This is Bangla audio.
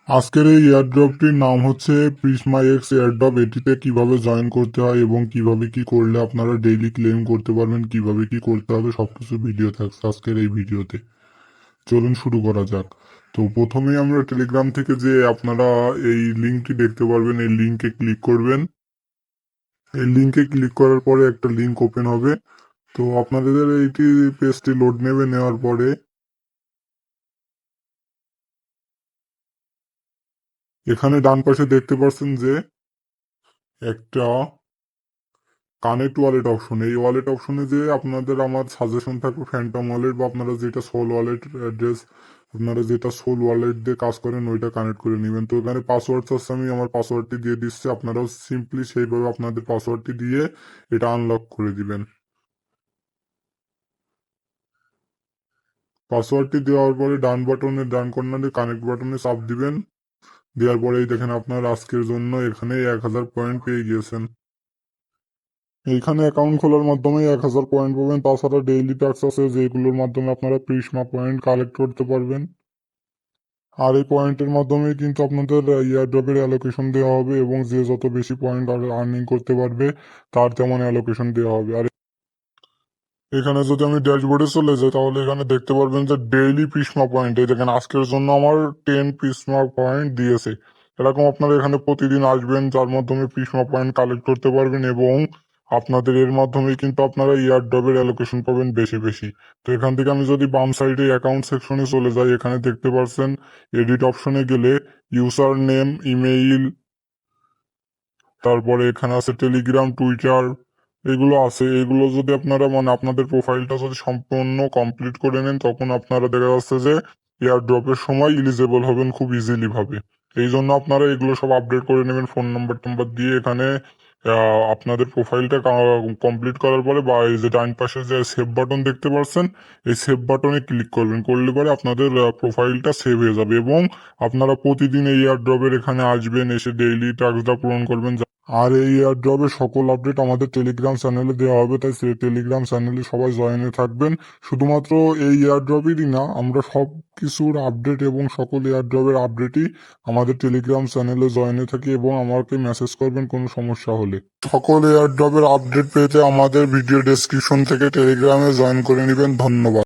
আজকের এই এয়ারড্রপটির নাম হচ্ছে প্রিজমা এক্স এয়ারড্রপ। এটিতে কিভাবে জয়েন করতে হয় এবং কিভাবে কি করলে আপনারা ডেইলি ক্লেম করতে পারবেন, কিভাবে কি করতে হবে সবকিছু ভিডিও থাকছে আজকের এই ভিডিওতে। চলুন শুরু করা যাক। তো প্রথমেই আমরা টেলিগ্রাম থেকে যে আপনারা এই লিঙ্কটি দেখতে পারবেন, এই লিঙ্কে ক্লিক করবেন। এই লিঙ্কে ক্লিক করার পরে একটা লিঙ্ক ওপেন হবে। তো আপনাদের এইটি পেজটি লোড নেবে, নেওয়ার পরে এখানে ডান পাশে দেখতে পাচ্ছেন যে একটা কানেক্ট ওয়ালেট অপশন, এই ওয়ালেট অপশনে যে আপনাদের আমার সাজেশন থাকবে ফ্যান্টম ওয়ালেট বা আপনারা যেটা সোল ওয়ালেট অ্যাড্রেস, আপনারা যেটা সোল ওয়ালেট দিয়ে কাজ করেন ওইটা কানেক্ট করে নেবেন। তো এখানে পাসওয়ার্ড আছে, আমি আমার পাসওয়ার্ডটি দিয়ে দিচ্ছি, আপনারাও সিম্পলি সেইভাবে আপনাদের পাসওয়ার্ডটি দিয়ে এটা আনলক করে দিবেন। পাসওয়ার্ডটি দেওয়ার পরে ডান কর্নারে কানেক্ট বাটনে চাপ দিবেন। দেওয়ার পরেই দেখেন আপনার আজকের জন্য এখানে 1000 পয়েন্ট পেয়ে গিয়েছেন। এইখানে অ্যাকাউন্ট খোলার মাধ্যমে 1000 পয়েন্ট পাবেন। তাছাড়া ডেইলি টাস্ক আছে যেগুলোর মাধ্যমে আপনারা প্রিজমা পয়েন্ট কালেক্ট করতে পারবেন। আর এই পয়েন্টের মাধ্যমেই কিন্তু আপনাদের ইয়ারড্রপের অ্যালোকেশন দেওয়া হবে এবং যে যত বেশি পয়েন্ট আর্নিং করতে পারবে তার তেমন অ্যালোকেশন দেওয়া হবে। আর এখানে যদি আমি ড্যাশবোর্ডে চলে যাই তাহলে এখানে দেখতে পারবেন যে ডেইলি প্রিজমা পয়েন্ট, এই দেখেন আজকের জন্য আমার 10 প্রিজমা পয়েন্ট দিয়েছে। এরকম আপনারা এখানে প্রতিদিন আসবেন, যার মাধ্যমে প্রিজমা পয়েন্ট কালেক্ট করতে পারবেন এবং আপনাদের এর মাধ্যমে কিন্তু আপনারা ইয়ারড্রপের অ্যালোকেশন পাবেন বেশি বেশি। তো এখান থেকে আমি যদি বাম সাইডে অ্যাকাউন্ট সেকশনে চলে যাই, এখানে দেখতে পাচ্ছেন এডিট অপশনে গেলে ইউজার নেম, ইমেইল, তারপরে এখানে আছে টেলিগ্রাম, টুইটার, এগুলো আছে। এগুলো যদি আপনারা আপনাদের প্রোফাইলটা যদি সম্পূর্ণ কমপ্লিট করে নেন তখন আপনারা দেখা যাচ্ছে যে এয়ার ড্রপের সময় ইলিজেবল হবেন খুব ইজিলি ভাবে। এই জন্য আপনারা এগুলো সব আপডেট করে নেবেন ফোন নাম্বার দিয়ে। এখানে আপনাদের প্রোফাইলটা কমপ্লিট করার পরে বা এই যে ডান পাশে যে সেভ বাটন দেখতে পাচ্ছেন, এই সেভ বাটনে ক্লিক করবেন, করলে পরে আপনাদের প্রোফাইলটা সেভ হয়ে যাবে এবং আপনারা প্রতিদিন এই এয়ার ড্রপের এখানে আসবেন, এসে ডেইলি টাস্কটা পূরণ করবেন। আর এই এয়ারড্রপের সকল আপডেট আমাদের টেলিগ্রাম চ্যানেলে দেওয়া হবে, তাই সেই টেলিগ্রাম চ্যানেলে সবাই জয়েনে থাকবেন। শুধুমাত্র এই এয়ারড্রপেরই না, আমরা সব কিছুর আপডেট এবং সকল এয়ারড্রপের আপডেটই আমাদের টেলিগ্রাম চ্যানেলে জয়েনে থাকি এবং আমাকে মেসেজ করবেন কোনো সমস্যা হলে। সকল এয়ারড্রপের আপডেট পেতে আমাদের ভিডিও ডেসক্রিপশন থেকে টেলিগ্রামে জয়েন করে নেবেন। ধন্যবাদ।